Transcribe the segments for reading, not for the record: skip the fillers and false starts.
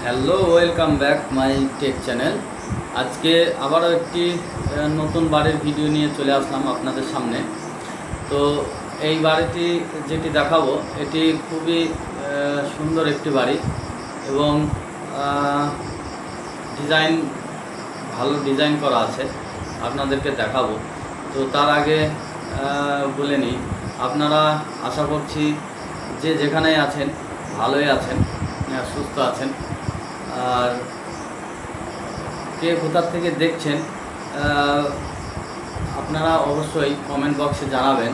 Hello, welcome back my take channel. আজকে আবারও একটি নতুন বাড়ির ভিডিও নিয়ে চলে আসলাম আপনাদের সামনে। তো এই বাড়িটি যেটি দেখাবো এটি খুবই সুন্দর একটি বাড়ি এবং ডিজাইন ভালো ডিজাইন করা আছে, আপনাদেরকে দেখাবো। তো তার আগে বলে নিই, আপনারা আশা করছি যে যেখানেই আছেন ভালোই আছেন, সুস্থ আছেন। আর কে কোথা থেকে দেখছেন আপনারা অবশ্যই কমেন্ট বক্সে জানাবেন।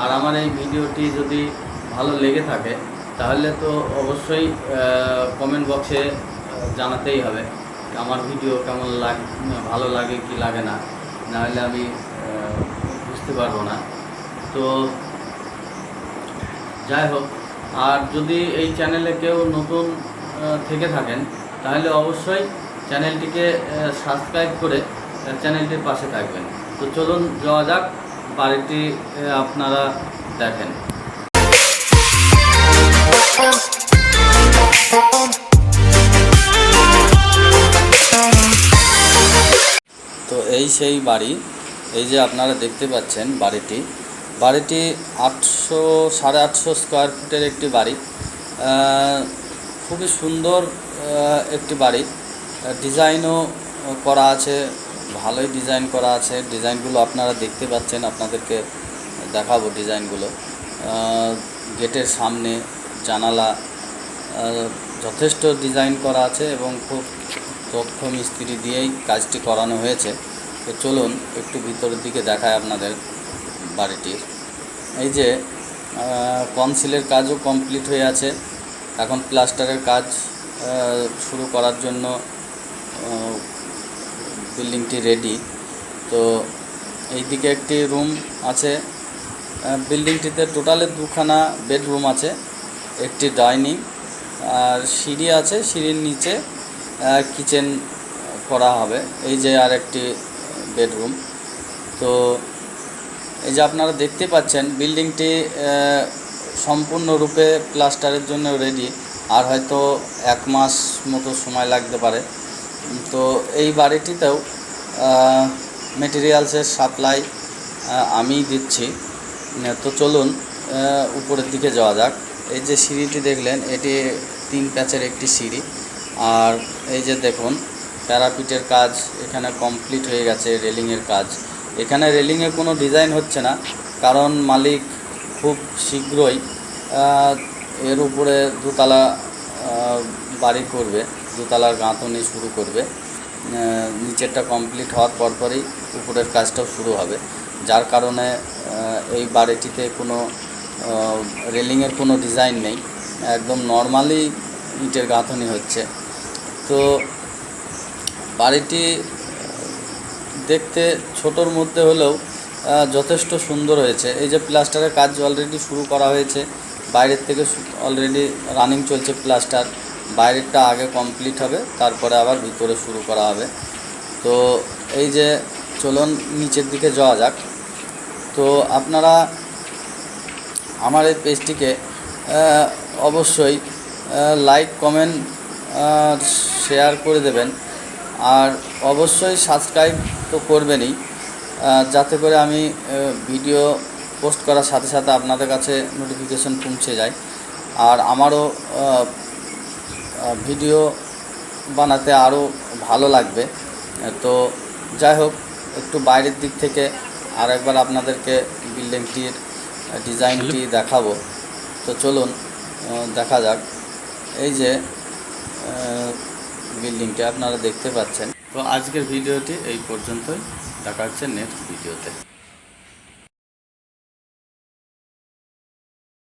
আর আমার এই ভিডিওটি যদি ভালো লেগে থাকে তাহলে তো অবশ্যই কমেন্ট বক্সে জানাতেই হবে আমার ভিডিও কেমন ভালো লাগে কি লাগে না, নাহলে আমি বুঝতে পারবো না। তো যাই হোক, আর যদি এই চ্যানেলে কেউ নতুন থেকে থাকেন তাহলে অবশ্যই চ্যানেলটিকে সাবস্ক্রাইব করে চ্যানেলটির পাশে থাকবেন। তো চলুন যাওয়া যাক, বাড়িটি আপনারা দেখেন। তো এই সেই বাড়ি, এই যে আপনারা দেখতে পাচ্ছেন বাড়িটি 800-850 স্কোয়ার ফুটের একটি বাড়ি। খুবই সুন্দর একটি বাড়ি, ডিজাইনও করা আছে, ভালোই ডিজাইন করা আছে। ডিজাইনগুলো আপনারা দেখতে পাচ্ছেন, আপনাদেরকে দেখাবো ডিজাইনগুলো। গেটের সামনে জানালা যথেষ্ট ডিজাইন করা আছে এবং খুব দক্ষ মিস্ত্রি দিয়েই কাজটি করানো হয়েছে। তো চলুন একটু ভিতরের দিকে দেখায় আপনাদের বাড়িটির। এই যে কনসিলের কাজও কমপ্লিট হয়ে আছে, এখন প্লাস্টারের কাজ শুরু করার জন্য বিল্ডিংটি রেডি। তো এই দিকে একটি রুম আছে। বিল্ডিংটিতে টোটালে 2খানা বেডরুম আছে, একটি ডাইনিং আর সিঁড়ি আছে, সিঁড়ির নিচে কিচেন করা হবে। এই যে আর একটি বেডরুম। তো এই যে আপনারা দেখতে পাচ্ছেন বিল্ডিংটি সম্পূর্ণরূপে প্লাস্টারের জন্য রেডি, আর হয়তো 1 মাস মতো সময় লাগতে পারে। তো এই বাড়িটিতেও মেটেরিয়ালসের সাপ্লাই আমি দিচ্ছি। তো চলুন উপরের দিকে যাওয়া যাক। এই যে সিঁড়িটি দেখলেন, এটি 3 প্যাচের একটি সিঁড়ি। আর এই যে দেখুন প্যারাপিটের কাজ এখানে কমপ্লিট হয়ে গেছে, রেলিংয়ের কাজ। এখানে রেলিংয়ে কোনো ডিজাইন হচ্ছে না, কারণ মালিক খুব শীঘ্রই এর উপরে 2তলা বাড়ি করবে, 2তলার গাঁথনি শুরু করবে। নিচেরটা কমপ্লিট হওয়ার পরপরই উপরের কাজটাও শুরু হবে, যার কারণে এই বাড়িটিতে কোনো রেলিংয়ের কোনো ডিজাইন নেই, একদম নর্মালি ইটের গাঁথনি হচ্ছে। তো বাড়িটি দেখতে ছোটোর মধ্যে হলেও যথেষ্ট সুন্দর হয়েছে। এই যে প্লাস্টারের কাজ অলরেডি শুরু করা হয়েছে, বাইরের থেকে অলরেডি রানিং চলছে প্লাস্টার। বাইরেরটা আগে কমপ্লিট হবে, তারপরে আবার ভিতরে শুরু করা হবে। তো এই যে চলুন নিচের দিকে যাওয়া যাক। তো আপনারা আমার এই পেজটিকে অবশ্যই লাইক, কমেন্ট, শেয়ার করে দেবেন। আর অবশ্যই সাবস্ক্রাইব তো করবেনই, যাতে করে আমি ভিডিও পোস্ট করার সাথে সাথে আপনাদের কাছে নোটিফিকেশন পৌঁছে যায়, আর আমারও ভিডিও বানাতে আরও ভালো লাগবে। তো যাই হোক, একটু বাইরের দিক থেকে আর একবার আপনাদেরকে বিল্ডিংটির ডিজাইনটি দেখাবো। তো চলুন দেখা যাক। এই যে বিল্ডিংটি আপনারা দেখতে পাচ্ছেন। তো আজকের ভিডিওটি এই পর্যন্তই, দেখা হচ্ছে নেক্সট ভিডিওতে।